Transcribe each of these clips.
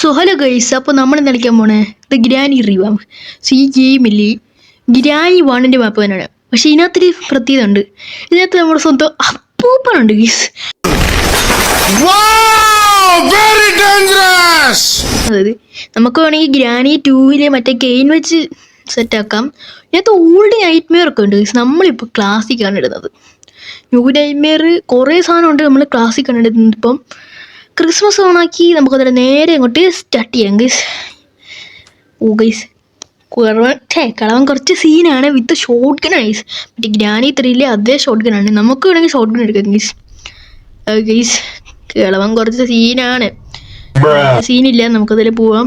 So hello guys, അപ്പോൾ നമ്മൾ കളിക്കാൻ പോണേ ദ ഗ്രാനി റിവാം. സോ ഈ ഗെയിമിൽ ഗ്രാനി വണ്ണിൻ്റെ മാപ്പ് തന്നെയാണ്. പക്ഷേ ഇതിനകത്തൊരു പ്രത്യേകത ഉണ്ട്. ഇതിനകത്ത് നമ്മുടെ സ്വന്തം അപ്പൂപ്പനുണ്ട് ഗൈസ്. അതായത് നമുക്ക് വേണമെങ്കിൽ ഗ്രാനി 2 മറ്റേ കെയിൻ വെച്ച് സെറ്റാക്കാം. ഇതിനകത്ത് ഓൾഡ് നൈറ്റ് മെയർ ഒക്കെ ഉണ്ട് ഗൈസ്. നമ്മളിപ്പോൾ ക്ലാസിക്കാണ് ഇടുന്നത്. ന്യൂ നൈറ്റ് മെയർ കുറേ സാധനമുണ്ട്. നമ്മൾ ക്ലാസിക്കാണ് ഇടുന്നത്. ഇപ്പം ക്രിസ്മസ് ഓണാക്കി നമുക്കതിൽ നേരെ അങ്ങോട്ട് സ്റ്റാർട്ട് ചെയ്യാം ഗൈസ്. ഓ ഗൈസ്, കളവൻ കുറച്ച് സീനാണ് വിത്ത് ഷോട്ട് ഗൺ ഗൈസ്. മറ്റേ ഗ്രാനി 3 അതേ ഷോട്ട് ഗൺ ആണ്. നമുക്ക് വേണമെങ്കിൽ ഷോട്ട് ഗൺ എടുക്കാം ഗൈസ്. ഗൈസ് കളവൻ കുറച്ച് സീനാണ്. സീനില്ല, നമുക്കതിൽ പോവാം.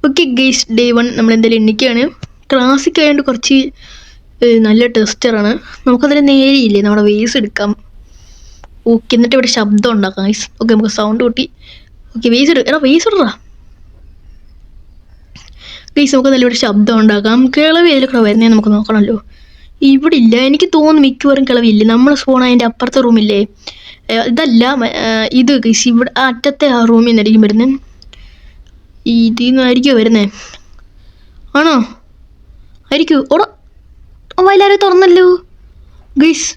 ഓക്കെ ഗൈസ്, ഡേ 1 നമ്മളെന്തായാലും എണ്ണിക്കുകയാണ്. ക്ലാസിക് ആയതുകൊണ്ട് കുറച്ച് നല്ല ടെസ്റ്ററാണ്. നമുക്കതിൽ നേരെയില്ലേ നമ്മുടെ വേസ് എടുക്കാം. ഓക്കെ, എന്നിട്ട് ഇവിടെ ശബ്ദം ഉണ്ടാക്കാം ഗൈസ്. ഓക്കെ, നമുക്ക് സൗണ്ട് കൂട്ടി. ഓക്കെ, വേസ് ഇടാ ഗൈസ്. നമുക്ക് നല്ല ഇവിടെ ശബ്ദം ഉണ്ടാക്കാം. കിളവ് ഏതിലൊക്കെ വരുന്നേ നമുക്ക് നോക്കണമല്ലോ. ഇവിടെ ഇല്ല, എനിക്ക് തോന്നുന്നു മിക്കവാറും കിളവില്ല. നമ്മൾ സ്പോൺ അതിൻ്റെ അപ്പുറത്തെ റൂമില്ലേ, ഇതല്ല ഇത് ഗൈസ്. ഇവിടെ അറ്റത്തെ ആ റൂമിൽ നിന്നായിരിക്കും വരുന്നത്. ഇതിൽ നിന്നായിരിക്കുമോ വരുന്നേ? ആണോ? ആയിരിക്കും. ഓടോ, എല്ലാവരും തുറന്നല്ലോ ഗൈസ്.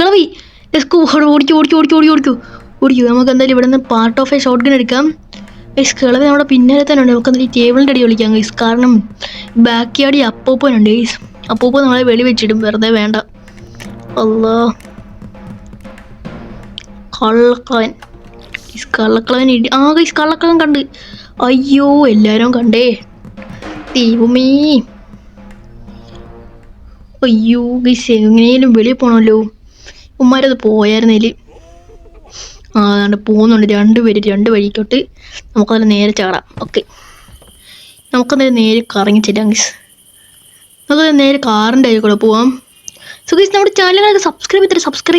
കിളവി ഓടിക്കൂ. നമുക്ക് എന്തായാലും ഇവിടെ നിന്ന് part of A shot gun എടുക്കാം ഗൈസ്. കിളവി നമ്മുടെ പിന്നാലെ തന്നെ ഉണ്ട്. നമുക്ക് എന്തായാലും ടേബിളിൻ്റെ അടി വിളിക്കാം ഗൈസ്. കാരണം ബാക്ക് യാർഡിൽ അപ്പൂപ്പനുണ്ട് ഗൈസ്. അപ്പൂപ്പൻ നമ്മളെ വെളി വെച്ചിടും, വെറുതെ വേണ്ട. അല്ലാ, കള്ളക്കളവൻ ഗൈസ്. കള്ളക്കളവൻ കണ്ട്. അയ്യോ, എല്ലാവരും കണ്ടേ. ദൈവമേ, അയ്യോ ഗൈസ്, എങ്ങനെയും വെളിയിൽ പോകണമല്ലോ. ഉമ്മാരത് പോയായിരുന്നേല്. അതുകൊണ്ട് പോകുന്നുണ്ട്. 2 പേര് 2 വഴിക്കോട്ട്. നമുക്കതിൽ നേരെ ചാടാം. ഓക്കെ, നമുക്കതിൽ നേരെ കറങ്ങി ചെല്ലാം ഗൈസ്. നമുക്കത് നേരെ കാറിൻ്റെ കൂടെ പോവാം. സോ ഗൈസ്, നമ്മുടെ ചാനലുകളൊക്കെ സബ്സ്ക്രൈബ്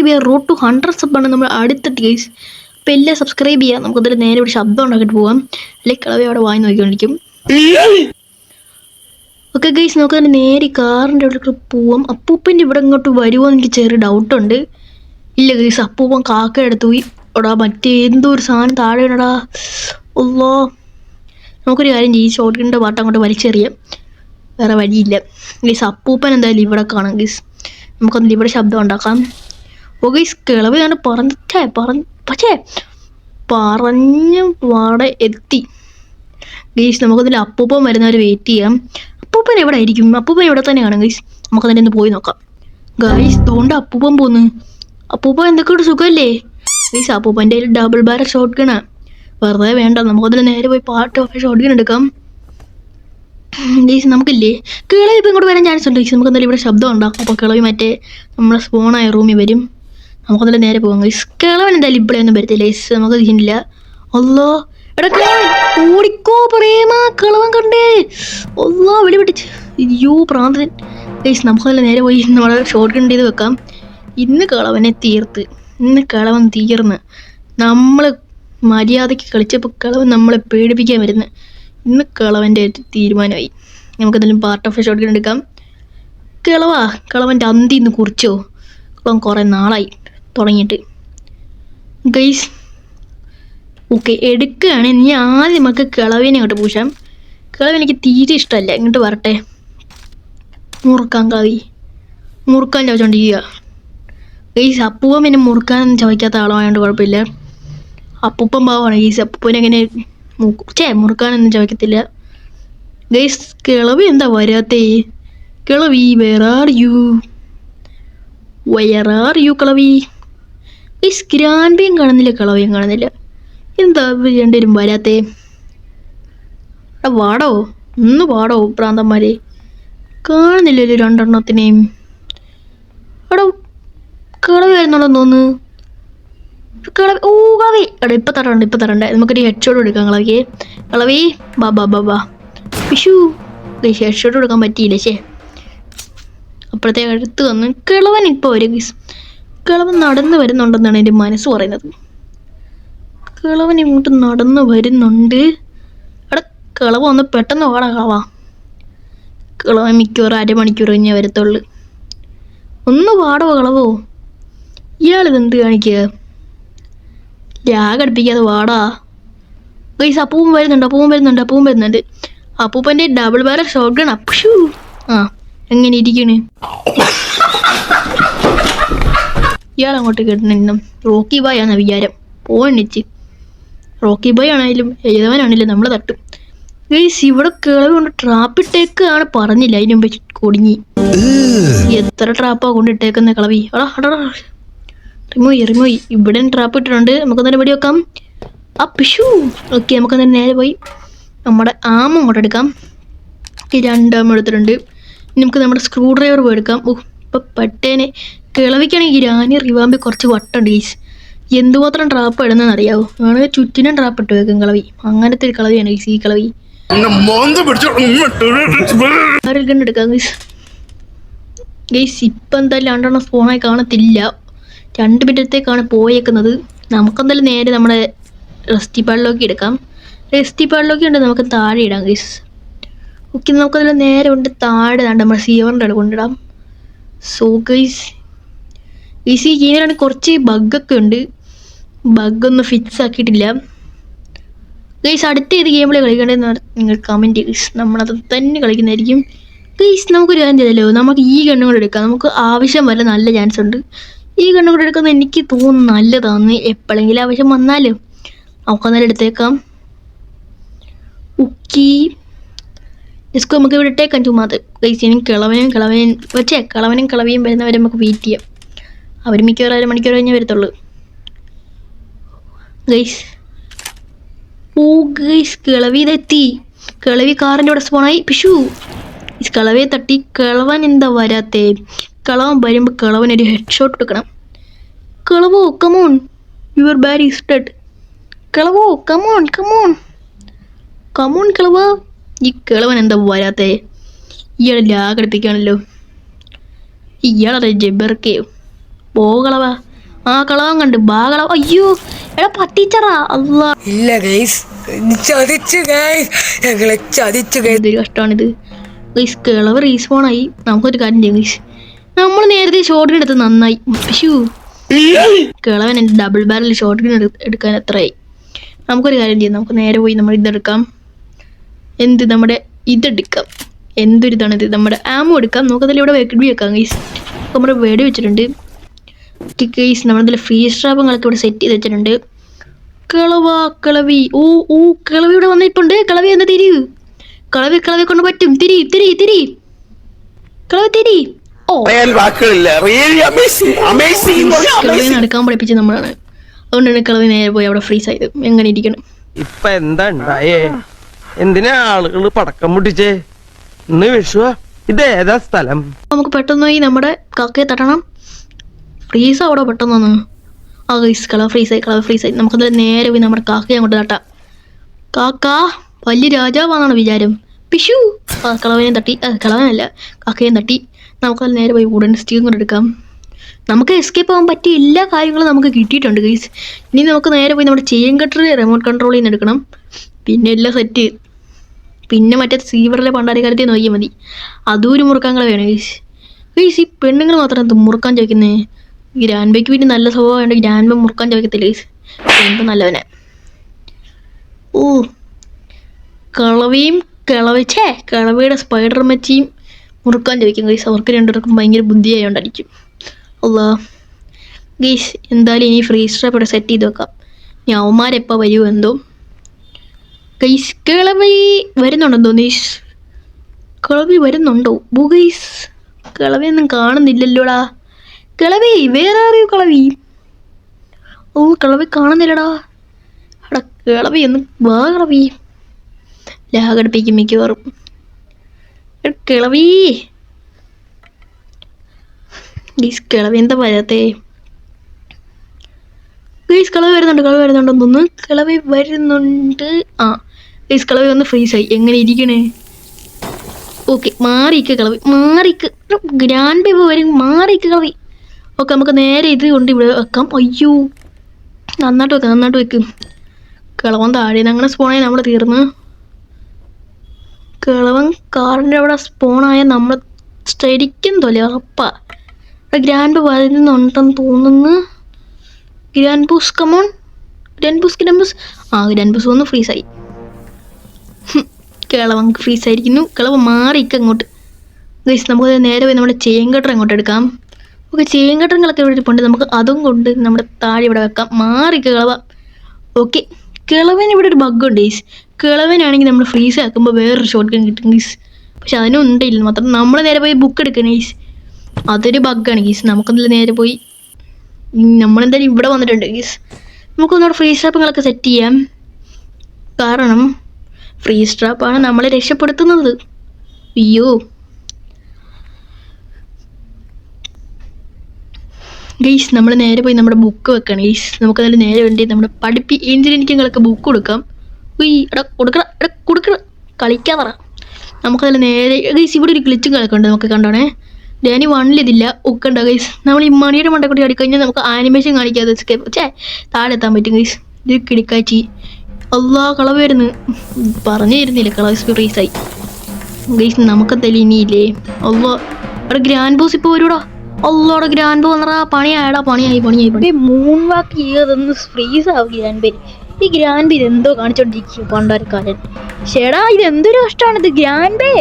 ചെയ്യുക. റോഡ് ടു 100 സബ്ബാണ് നമ്മൾ അടുത്തിട്ട് ഗൈസ്. അപ്പോൾ എല്ലാം സബ്സ്ക്രൈബ് ചെയ്യുക. നമുക്കതിൽ നേരെ ഒരു ശബ്ദം ഉണ്ടാക്കിയിട്ട് പോവാം. അല്ലെങ്കിൽ കളവി അവിടെ വാങ്ങി നോക്കിക്കൊണ്ടിരിക്കും. ഓക്കെ ഗൈസ്, നമുക്കതിന് നേരെ കാറിൻ്റെ അവിടെ പോവാം. അപ്പൂപ്പൻ്റെ ഇവിടെ ഇങ്ങോട്ട് വരുമോ എന്ന് എനിക്ക് ചെറിയ ഡൗട്ടുണ്ട്. ഇല്ല ഗൈസ്, അപ്പൂപ്പൻ കാക്ക എടുത്തു പോയി. എടാ, മറ്റേ എന്തോ ഒരു സാധനം താഴെ ഇടടാ. അല്ലോ, നമുക്കൊരു കാര്യം ചെയ്യും, ഷോട്ട് ഗണ്ണിൻ്റെ പാട്ട് അങ്ങോട്ട് വലിച്ചെറിയാം. വേറെ വഴിയില്ല ഗൈസ്. അപ്പൂപ്പൻ എന്തായാലും ഇവിടെ കാണാം ഗൈസ്. നമുക്കൊന്നില്ല ഇവിടെ ശബ്ദം ഉണ്ടാക്കാം. ഓ ഗൈസ്, കിളവ് ഞാൻ പക്ഷേ പറഞ്ഞ പാടെ എത്തി ഗൈസ്. നമുക്കതിൽ അപ്പൂപ്പൻ വരുന്നവർ വെയിറ്റ് ചെയ്യാം. അപ്പൂപ്പൻ എവിടെ ആയിരിക്കും? അപ്പൂപ്പൻ ഇവിടെ തന്നെ കാണാം ഗൈസ്. നമുക്കതിൻ്റെ ഒന്ന് പോയി നോക്കാം ഗൈസ്. അതുകൊണ്ട് അപ്പൂപ്പൻ പോന്ന്. അപ്പൂപ്പൻ എന്തൊക്കെയാണ് സുഖമല്ലേ ഗൈസ്? അപ്പൂപ്പൻ്റെ ഡബിൾ ബാരൽ ഷോട്ട് ഗണാ. വെറുതെ വേണ്ട, നമുക്കതിൽ നേരെ പോയി പാർട്ട് ഓഫ് ഷോട്ട് ഗൺ എടുക്കാം ഗൈസ്. നമുക്കില്ലേ കിളവി ഇപ്പം ഇങ്ങോട്ട് വരാൻ ചാൻസ് ഉണ്ട് ഗൈസ്. നമുക്ക് എന്തായാലും ഇവിടെ ശബ്ദം ഉണ്ടാക്കും. അപ്പോൾ കിളവി മറ്റേ നമ്മളെ സ്പോണായ റൂമിൽ വരും. നമുക്കതിൽ നേരെ പോകാം ഗൈസ്. കിളവൻ എന്തായാലും ഇവിടെ ഒന്നും വരത്തില്ല ഗൈസ്. നമുക്ക് ഇതിനില്ല. അല്ലോ, എടാ ഓടിക്കോ പ്രേമ, കിളവൻ കണ്ടേ. അല്ലോ, വെടിപിടിച്ച്. അയ്യോ പ്രാന്തൻ ഗൈസ്. നമുക്കതിൽ നേരെ പോയി നമ്മളെ ഷോട്ട് ഗൺ ചെയ്ത് വെക്കാം. ഇന്ന് കിളവൻ തീർന്ന്. നമ്മൾ മര്യാദയ്ക്ക് കളിച്ചപ്പോൾ കിളവൻ നമ്മളെ പേടിപ്പിക്കാൻ വരുന്നത്. ഇന്ന് കിളവൻ്റെ തീരുമാനമായി. നമുക്കെന്തെങ്കിലും part of A shot gun എടുക്കാം. കിളവൻ്റെ അന്തി ഇന്ന് കുറിച്ചോ? കിളവൻ കുറേ നാളായി തുടങ്ങിയിട്ട് ഗൈസ്. ഓക്കെ, എടുക്കുകയാണ്. ഇനി ആദ്യം നമുക്ക് കിളവിനെ ഇങ്ങോട്ട് പൂശാം. കിളവെനിക്ക് തീരെ ഇഷ്ടമല്ല. ഇങ്ങോട്ട് വരട്ടെ. മുറുക്കാൻ ചോദിച്ചോണ്ടിരിക്കുക ഗൈസ്. അപ്പൂപ്പൻ പിന്നെ മുറുക്കാനൊന്നും ചോദിക്കാത്ത ആളായതുകൊണ്ട് കുഴപ്പമില്ല. അപ്പൂപ്പൻ പാവമാണ് ഗൈസ്. അപ്പൂപ്പൻ എങ്ങനെ മുറുക്കാനൊന്നും ചോദിക്കത്തില്ല ഗൈസ്. കിളവി എന്താ വരാത്തേ? കിളവി വേർ ആർ യു കിളവി? ഗൈസ്, ഗ്രാൻഡ്ബിയും കാണുന്നില്ല, കിളവിയും കാണുന്നില്ല. എന്താ രണ്ടുപേരും വരാത്തേ? വാടോ പ്രാന്തന്മാരെ. കാണുന്നില്ലല്ലോ രണ്ടെണ്ണത്തിനെയും. എടാ, കിളവി വരുന്നുണ്ടെന്ന് തോന്നുന്നു. കിളവി ഇപ്പം തരണ്ട. നമുക്കൊരു ഹെഡ് ഷോട്ട് എടുക്കാം കിളവി. ബാ വിഷു ഗൈസ്. ഹെഡ് ഷോട്ട് എടുക്കാൻ പറ്റിയില്ല. അപ്പോഴത്തേക്ക് അടുത്ത് വന്ന് കിളവൻ ഇപ്പോൾ വരും ഗൈസ്. കിളവൻ നടന്ന് വരുന്നുണ്ടെന്നാണ് എൻ്റെ മനസ്സ് പറയുന്നത്. കിളവൻ ഇങ്ങോട്ട് നടന്ന് വരുന്നുണ്ട്. എടാ, കിളവ് ഒന്ന് പെട്ടെന്ന് വാടാ കിളവാ. കിളവൻ മിക്കവാറും അരമണിക്കൂർ കഴിഞ്ഞേ വരത്തുള്ളൂ. ഒന്ന് വാടോ കിളവോ. ഇയാളിതെന്ത് കാണിക്കുക? ലാഗ് അടുപ്പിക്കാതെ വാടാ. ഗൈസ് അപ്പൂപ്പൻ വരുന്നുണ്ട്. അപ്പൂപ്പൻ്റെ double barrel shotgun Appu. ആ എങ്ങനെ ഇരിക്കണ് ഇയാളങ്ങോട്ട് കേട്ടിട്ടുണ്ടെങ്കിലും റോക്കി ബായ് ആണ് വിചാരം. പോണിച്ച് റോക്കി ബായ് ആണെങ്കിലും ഏതവനാണെങ്കിലും നമ്മളെ തട്ടും. ഗൈസ് ഇവിടെ കിളവ് കൊണ്ട് ട്രാപ്പിട്ടേക്കാണ് പറഞ്ഞില്ല, അതിന് മുമ്പ് കുടുങ്ങി. എത്ര ട്രാപ്പാ കൊണ്ടിട്ടേക്കുന്ന കിളവി. റിമൂവ് ഇവിടെ ട്രാപ്പ് ഇട്ടിട്ടുണ്ട്. നമുക്ക് തന്നെ വെടി വെക്കാം. ആ പിഷു. ഓക്കെ നമുക്ക് തന്നെ നേരെ പോയി നമ്മുടെ ആമ അങ്ങോട്ട് എടുക്കാം. 2 ആമ എടുത്തിട്ടുണ്ട്. ഇനി നമുക്ക് നമ്മുടെ സ്ക്രൂ ഡ്രൈവർ പോയി എടുക്കാം. ഇപ്പം പട്ടേനെ കിളവിക്കാണെങ്കിൽ ഗ്രാനി റിവാമ്പി കുറച്ച് വട്ടുണ്ട് ഗൈസ്. എന്തുമാത്രം ട്രാപ്പ് ഇടുന്നതെന്ന് അറിയാവോ? വേണമെങ്കിൽ ചുറ്റിനും ട്രാപ്പ് ഇട്ട് വെക്കും കിളവി. അങ്ങനത്തെ ഒരു കിളവിയാണ് ഗൈസ് ഈ കിളവി. എടുക്കാം ഗൈസ്. ഇപ്പം എന്തായാലും 2 സ്പോണായി കാണത്തില്ല. 2 മിനിറ്റത്തേക്കാണ് പോയേക്കുന്നത്. നമുക്കെന്തായാലും നേരെ നമ്മുടെ റെസ്റ്റി പാഡിലോക്കി എടുക്കാം. റെസ്റ്റി പാഡിലോക്കി ഉണ്ട് നമുക്ക് താഴെ ഇടാം ഗൈസ്. ഓക്കെ നമുക്കതിൽ നേരെ കൊണ്ട് താഴെ നമ്മുടെ സീവറിൻ്റെ അവിടെ കൊണ്ടിടാം. സോ ഗൈസ് ഈ ഗെയിമിലാണെങ്കിൽ കുറച്ച് ബഗ്ഗൊക്കെ ഉണ്ട്. ബഗ്ഗൊന്നും ഫിക്സ് ആക്കിയിട്ടില്ല ഗൈസ്. അടുത്ത ഏത് ഗെയിമിൽ കളിക്കേണ്ടതെന്ന് നിങ്ങൾ കമൻറ്റ് ഗൈസ്. നമ്മളത് തന്നെ കളിക്കുന്നതായിരിക്കും ഗൈസ്. നമുക്കൊരു കാര്യം ചെയ്തല്ലോ, നമുക്ക് ഈ ഗണ്ണും കൂടെ എടുക്കാം. നമുക്ക് ആവശ്യം വരെ നല്ല ചാൻസ് ഉണ്ട്. ഈ ഗണ്ണും കൂടെ എടുക്കുന്നത് എനിക്ക് തോന്നുന്നു നല്ലതാണ്. എപ്പോഴെങ്കിലും ആവശ്യം വന്നാലും നമുക്കന്നേരം എടുത്തേക്കാം. ഓക്കെ ഡിസ്കോ നമുക്ക് ഇവിടെ ഇട്ടേക്കാം ചുമ്മാത് ഗൈസ്. ഇനി കിളവനും കിളവിയും വരുന്നവരെ നമുക്ക് വെയിറ്റ് ചെയ്യാം. അവർ മിക്കവാറും 1 മണിക്കൂർ കഴിഞ്ഞേ വരത്തുള്ളൂ ഗൈസ്. ഓ ഗൈസ് കിളവി ഇതെത്തി. കിളവി കാറിൻ്റെ അവിടെ സ്പോണായി. പിഷു കിളവയെ തട്ടി. കിളവൻ എന്താ വരാത്തേ? കിളവൻ വരുമ്പോൾ കിളവനൊരു ഹെഡ് ഷോട്ട് എടുക്കണം. കിളവോ come on, your Barry is dead. കിളവോ കമോൺ കിളവ. ഈ കിളവൻ എന്താ വരാത്തേ? ഇയാളെ ലാഗടിപ്പിക്കുകയാണല്ലോ. ഇയാളെ ജബർക്കയോ കളവ. ആ കളവൻ കണ്ട് കളവ. അയ്യോ എടാ പറ്റിച്ചറാ. അല്ല ഇതൊരു കഷ്ടമാണിത് ഗൈസ്. കിളവ് റീസ്പോണായി. നമുക്കൊരു കാര്യം ചെയ്യും ഗൈസ്. നമ്മൾ നേരത്തെ ഷോട്ട് ഗൺ എടുത്ത് നന്നായി. പക്ഷൂ കിളവൻ എൻ്റെ ഡബിൾ ബാരൽ ഷോട്ട് ഗൺ എടുക്കാൻ എത്രയായി. നമുക്കൊരു കാര്യം ചെയ്യാം. നമുക്ക് നേരെ പോയി നമ്മൾ ഇതെടുക്കാം. നമ്മുടെ ഇതെടുക്കാം. എന്തൊരിതാണിത്? നമ്മുടെ ആമോ എടുക്കാം. നമുക്കതിൽ ഇവിടെ വെടി വെക്കാം ഗൈസ്. നമ്മുടെ വെടി വെച്ചിട്ടുണ്ട് ഗൈസ്. നമ്മളതിൽ ഫ്രീസ് ട്രാപ്പുകളൊക്കെ ഇവിടെ സെറ്റ് ചെയ്ത് വെച്ചിട്ടുണ്ട്. കിളവി. ഓ കിളവി ഇവിടെ വന്നിട്ടുണ്ട്. കിളവി എന്താ തിരിയൂ? കിളവി കൊണ്ട് പറ്റും. തിരി കിളവി തിരി. കിളവിനെ നടക്കാൻ പഠിപ്പിച്ച് നമ്മളാണ്. അതുകൊണ്ടാണ് കിളവി നേരെ പോയി അവിടെ ഫ്രീസ് ആയത്. എങ്ങനെ ഇരിക്കണം? ഇപ്പൊ എന്താ ഉണ്ടായേ? എന്തിനാ ആളുകൾ പടക്കം പൊട്ടിച്ചേ? ഇന്ന് വിഷുവാ. ഇതേതാ സ്ഥലം? നമുക്ക് പെട്ടെന്ന് പോയി നമ്മുടെ കാക്കയെ തട്ടണം. ഫ്രീസ് അവിടെ പെട്ടെന്ന് ആ ഗൈസ് കളവ് ഫ്രീസായി. നമുക്കതിൽ നേരെ പോയി നമ്മുടെ കാക്കയെ അങ്ങോട്ട് തട്ടാം. കാക്ക വലിയ രാജാവാണെന്നാണ് വിചാരം. പിഷു കളവനെ തട്ടി. കളവനല്ല കാക്കയും തട്ടി. നമുക്കതിൽ നേരെ പോയി വുഡൻ സ്റ്റിക്കും കൂടെ എടുക്കാം. നമുക്ക് എസ്കേപ്പ് ആവാൻ പറ്റിയ എല്ലാ കാര്യങ്ങളും നമുക്ക് കിട്ടിയിട്ടുണ്ട് ഗൈസ്. ഇനി നമുക്ക് നേരെ പോയി നമ്മുടെ ചെയിൻ കട്ടർ റിമോട്ട് കൺട്രോളിൽ നിന്ന് എടുക്കണം. പിന്നെ എല്ലാം സെറ്റ്. പിന്നെ മറ്റേ സീവറിലെ പണ്ടാരിക്കാലത്തെ നോക്കിയാൽ മതി. അതും ഒരു മുറുക്കാൻ കളവയാണ് ഗൈസ്. ഈ പെണ്ണുങ്ങൾ മാത്രം എന്ത് മുറുക്കാൻ ചോദിക്കുന്നേ? ഗ്രാൻഡ്ബയ്ക്ക് പിന്നെ നല്ല സ്വഭാവമുണ്ട്. ഗ്രാൻഡ്ബ മുറുക്കാൻ ചോദിക്കത്തില്ല ഗൈസ്. എന്ത് നല്ലവനെ. ഓ കിളവിയുടെ സ്പൈഡർ മച്ചിയും മുറുക്കാൻ ചോദിക്കും ഗൈസ്. അവർക്ക് രണ്ടുപേർക്കും ഭയങ്കര ബുദ്ധിയായോണ്ടായിരിക്കും. അല്ലാ ഗൈസ് എന്തായാലും ഇനി ഫ്രീസ് ട്രാപ്പ് ഇവിടെ സെറ്റ് ചെയ്ത് വെക്കാം. ഇനി അവന്മാരെപ്പോൾ വരുമോ എന്തോ ഗൈസ്. കിളവി വരുന്നുണ്ടെന്തോ ഗൈസ്. കിളവി വരുന്നുണ്ടോ ഗൈസ്? കിളവിയൊന്നും കാണുന്നില്ലല്ലോടാ. കിളവി വേറെ അറിയൂ കിളവി. ഓ കിളവി കാണുന്നില്ലടാ. എടാ കിളവി ഒന്ന് വാ കിളവി. ലാഗടിപ്പിക്കും മിക്കവാറും. കിളവി ഗൈസ് കിളവി എന്താ വരാത്തേ? ഗൈസ് കിളവി വരുന്നുണ്ടെന്ന്. കിളവി വരുന്നുണ്ട്. ആ ഗൈസ് കിളവി ഒന്ന് ഫ്രീസായി. എങ്ങനെ ഇരിക്കണേ? ഓക്കെ മാറിക്ക് കിളവി. ഗ്രാൻഡ് ബേബി വരും. മാറിക്ക് കിളവി. ഓക്കെ നമുക്ക് നേരെ ഇത് കൊണ്ട് ഇവിടെ വെക്കാം. അയ്യോ നന്നായിട്ട് വെക്കും. കിളവൻ താഴെ അങ്ങനെ സ്പോണായി നമ്മൾ തീർന്ന്. കിളവൻ കാറിൻ്റെ അവിടെ സ്പോണായ നമ്മൾ ശരിക്കും തൊലി ഉറപ്പാ. ഗ്രാൻഡ് വരുന്നുണ്ടെന്ന് തോന്നുന്നു. Grand booze come on. Grand booze ഒന്ന് ഫ്രീസായി. കിളവൻ ഫ്രീസായിരിക്കുന്നു. കിളവ് മാറിക്ക അങ്ങോട്ട്. ഗൈസ് നമുക്ക് നേരെ പോയി നമ്മുടെ ചേങ്കട്ടർ അങ്ങോട്ട് എടുക്കാം. ഓക്കെ, ചേങ്കട്ടങ്ങളൊക്കെ ഇവിടെ ഇരിപ്പുണ്ട്. നമുക്ക് അതും കൊണ്ട് നമ്മുടെ താഴെ ഇവിടെ വെക്കാം. മാറിക്ക കിളവ. ഓക്കെ, കിളവന് ഇവിടെ ഒരു ബഗ്ഗുണ്ട് ഗൈസ്. കിളവനാണെങ്കിൽ നമ്മൾ ഫ്രീസ് ആക്കുമ്പോൾ വേറൊരു ഷോട്ട് ഗൺ കിട്ടും ഗൈസ്. പക്ഷെ അതിനും ഉണ്ടില്ല മാത്രം. നമ്മൾ നേരെ പോയി ബുക്ക് എടുക്കണം ഗൈസ്. അതൊരു ബഗ്ഗാണ് ഗീസ്. നമുക്കെന്തായാലും നേരെ പോയി നമ്മളെന്തായാലും ഇവിടെ വന്നിട്ടുണ്ട് ഗീസ്. നമുക്കൊന്നുകൂടെ ഫ്രീസ് ട്രാപ്പുകളൊക്കെ സെറ്റ് ചെയ്യാം. കാരണം ഫ്രീസ് ട്രാപ്പാണ് നമ്മളെ രക്ഷപ്പെടുത്തുന്നത്. അയ്യോ ഗീസ്, നമ്മൾ നേരെ പോയി നമ്മുടെ ബുക്ക് വെക്കണം ഗീസ്. നമുക്കതിൽ നേരെ വേണ്ടി നമ്മുടെ എഞ്ചിനീയറിംഗുകളൊക്കെ ബുക്ക് കൊടുക്കാം. എടാ കൊടുക്കണ കളിക്കാതെ പറ. നമുക്കതിൽ നേരെ ഗീസ് ഇവിടെ ഒരു ഗ്ലിച്ചും കളൊക്കെ ഉണ്ട്. നമുക്ക് കണ്ടോണേ. ഡാനി 1 ഇതില്ല. ഒക്കെ ഉണ്ടോ ഗൈസ്? നമ്മൾ ഈ മണിയുടെ മണ്ടക്കൂടി അടിക്കഴിഞ്ഞാൽ നമുക്ക് ആനിമേഷൻ കാണിക്കാതെ താഴെ എത്താൻ പറ്റും ഗൈസ്. ഇത് കിടിക്കാച്ചി. അല്ലാ കളവ് വരുന്നു. പറഞ്ഞു തരുന്നില്ല. കളവ് ഫ്രീസായി ഗൈസ്. നമുക്കെന്തായാലും ഇനിയില്ലേ. അല്ലോ അവിടെ ഗ്രാൻഡ് ബോസ് ഇപ്പോൾ വരൂടാ. അല്ലോടെ ഗ്രാൻഡ് ബോ വന്നടാ. പണിയായി. മൂൺ വാക്ക് ചെയ്തൊന്ന് ഫ്രീസ് ആവും ഗ്രാൻഡ് ബേ. ഈ ഗ്രാൻഡ് ബേ ഇതെന്തോ കാണിച്ചോണ്ടിരിക്കും പണ്ടാരക്കാരൻ. ചേടാ ഇതെന്തൊരു കഷ്ടമാണിത് ഗ്രാൻഡ് ബേ.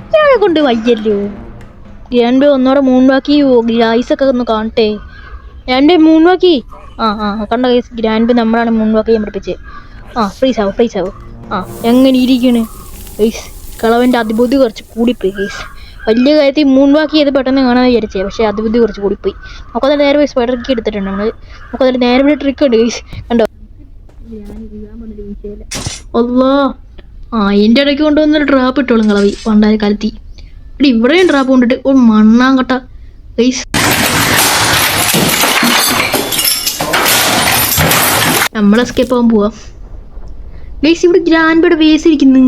ഇയാളെ കൊണ്ട് വയ്യല്ലോ. ഗ്രാൻഡ് ബേ ഒന്നോടെ മൂൺ വാക്കി ഗ്ലൈസൊക്കെ ഒന്ന് കാണട്ടെ. ഗ്രാൻഡ് ബേ മൂൺ വാക്കി. കണ്ട ഗൈസ്, ഗ്രാൻഡ് ബേ നമ്മളാണ് മൂൺ വാക്ക് ചെയ്യാൻ പഠിപ്പിച്ചത്. ഫ്രീസ് ആവും. എങ്ങനെ ഇരിക്കണ് ഗൈസ്? കളവൻ്റെ അതിബുദ്ധി കുറച്ച് കൂടിപ്പോയി ഗൈസ്. വലിയ കാര്യത്തിൽ മൂൺ വാക്ക് ചെയ്ത് പെട്ടെന്ന് കാണാൻ വിചാരിച്ചേ. പക്ഷേ അതിബുദ്ധി കുറച്ച് കൂടിപ്പോയി. നമുക്കത് നേരെ പോയി സ്പൈഡർ കീ എടുത്തിട്ടുണ്ട് നമ്മൾ. നമുക്കതിൽ നേരെ ഒരു ട്രിക്ക് ഉണ്ട് ഗൈസ്. കണ്ടോ? അല്ലാ എൻ്റെ ഇടയ്ക്ക് കൊണ്ടുവന്നൊരു ട്രാപ്പ് ഇട്ടോളും കളവി പണ്ടായ കാലത്തി. ഇവിടെയും ട്രാപ്പ് കൊണ്ടിട്ട് ഒരു മണ്ണാങ്കട്ട ഗൈസ്. നമ്മൾ എസ്കേപ്പ് ആവാൻ പോവാം ഗൈസ്. ഇവിടെ ഗ്രാൻഡ് ബേയുടെ വേസ് ഇരിക്കുന്നു.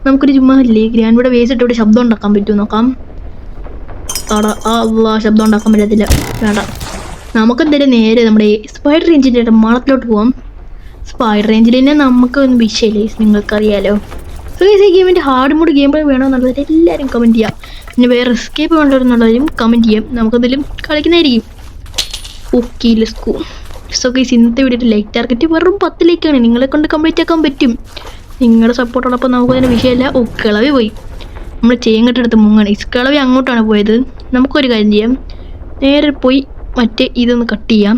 നമുക്കൊരു ചുമ്മാ ഇല്ലേ ഗ്രാൻഡ് ബേയുടെ വേസ് ഇട്ട് ഇവിടെ ശബ്ദം ഉണ്ടാക്കാൻ പറ്റുമോ നോക്കാം. ശബ്ദം ഉണ്ടാക്കാൻ പറ്റത്തില്ല. വേണ്ട, നമുക്കെന്തായാലും നേരെ നമ്മുടെ സ്പൈഡർ റേഞ്ചിൻ്റെ മളത്തിലോട്ട് പോവാം. സ്പൈഡർ റേഞ്ചിൽ തന്നെ നമുക്കൊന്നും വിഷയമില്ലേ, നിങ്ങൾക്കറിയാലോ. സോ ഈ ഗെയിമിൻ്റെ ഹാർഡ് മോഡ് ഗെയിം പ്ലേ വേണമെന്നുള്ളത് എല്ലാവരും കമൻറ്റ് ചെയ്യാം. പിന്നെ വേറെ എസ്കേപ്പ് വേണ്ടവരെന്നുള്ളവരും കമൻറ്റ് ചെയ്യാം. നമുക്കെന്തെങ്കിലും കളിക്കുന്നതായിരിക്കും. Okay let's go. So guys, ഇന്നത്തെ വീഡിയോയുടെ ലൈക്ക് ടാർഗറ്റ് വെറും 10 ലൈക്കാണ്. നിങ്ങളെ കൊണ്ട് കംപ്ലീറ്റ് ആക്കാൻ പറ്റും. നിങ്ങളുടെ സപ്പോർട്ടോടൊപ്പം നമുക്കതിന് വിഷയമില്ല. കിളവി പോയി. നമ്മൾ ചേങ്കട്ടെടുത്ത് മുങ്ങാണ്. കിളവി അങ്ങോട്ടാണ് പോയത്. നമുക്കൊരു കാര്യം ചെയ്യാം, നേരെ പോയി മറ്റേ ഇതൊന്ന് കട്ട് ചെയ്യാം.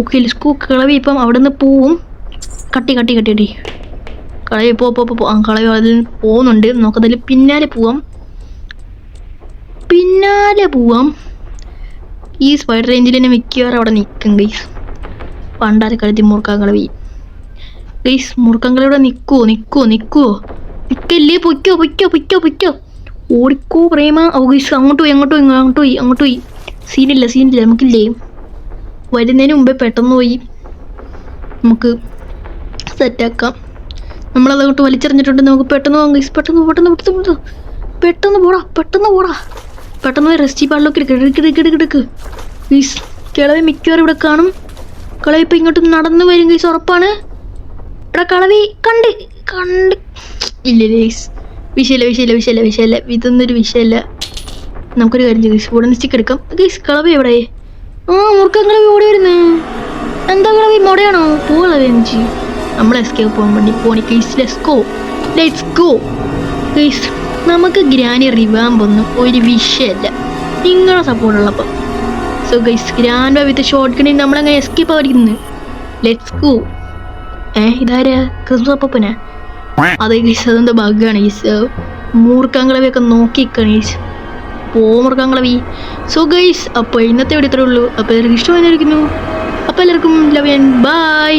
Okay let's go. കിളവി ഇപ്പം അവിടെ നിന്ന് പോവും. കട്ടി കളവി കളവി അതിൽ പോകുന്നുണ്ട്. നമുക്കതിൽ പിന്നാലെ പോവാം. ഈ സ്പൈഡർ റേഞ്ചിൽ തന്നെ മിക്കവാറും അവിടെ നിൽക്കും ഗൈസ്. പണ്ടാരെ കളത്തി മൂർക്കാൻ കളവി ഗൈസ്. മൂർക്കാൻ കളി ഇവിടെ നിൽക്കുവോ? നിൽക്കല്ലേ? പൊയ്ക്കോ ഓടിക്കോ പ്രേമ. ഗൈസ് അങ്ങോട്ട് പോയി. സീനില്ല നമുക്കില്ലേ. വരുന്നതിന് മുമ്പേ പെട്ടെന്ന് പോയി നമുക്ക് സെറ്റാക്കാം. നമ്മളതങ്ങോട്ട് വലിച്ചെറിഞ്ഞിട്ടുണ്ട്. നമുക്ക് പെട്ടെന്ന് പോകാം ഗൈസ്. പെട്ടെന്ന് പോടാ. പെട്ടെന്ന് പോയി റെസ്റ്റി പാടിലൊക്കെ എടുക്ക് ഗൈസ്. കിളവി മിക്കവാറും ഇവിടെ കാണും. കളവി ഇപ്പം ഇങ്ങോട്ട് നടന്നു വരും ഗൈസ്, ഉറപ്പാണ്. ഇവിടെ കളവി കണ്ട് ഇല്ല ഗൈസ്. വിഷയമില്ല. ഇതൊന്നൊരു വിഷയമല്ല. നമുക്കൊരു കാര്യം ചെയ്യും ഗൈസ്, ഇവിടെ സ്റ്റിക്ക് എടുക്കാം ഗൈസ്. കളവി എവിടെ? മുറുക്കാൻ കളവി ഓടി വരുന്നേ. എന്താ കളവി മൊടയാണോ? കളവി എഞ്ചി നമ്മൾ എസ്കേപ്പ് പോകാൻ വേണ്ടി പോണി ഗൈസ്. Let's go guys. നമുക്ക് ഗ്രാനി റിവാമ്പൊന്നും ഒരു വിഷയമല്ല, നിങ്ങളുടെ സപ്പോർട്ട് ഉള്ളപ്പം. സോ ഗൈസ്, ഗ്രാൻഡ് വിത്ത് ഷോർട്ട് ഗണ്ണിൽ നമ്മളങ്ങനെ എസ്കേപ്പ് ആയിരിക്കുന്നു. Let's go. ഇതാരാ? ക്രിസ്മസ് അപ്പൂപ്പനാ? അതെ ഗൈസ്, അതെന്താ ബഗ്ഗാണ് ഗൈസ്. മൂർക്കാങ്കളവിയൊക്കെ നോക്കിക്കാണ് ഗൈസ്. മൂർക്കാങ്കളവി. സോ ഗൈസ്, അപ്പോൾ ഇന്നത്തെ വീഡിയോ ഇത്രേ ഉള്ളൂ. അപ്പോൾ എല്ലാവർക്കും ഇഷ്ടമായിരിക്കുന്നു. അപ്പോൾ എല്ലാവർക്കും ലവ് ആൻഡ് ബൈ.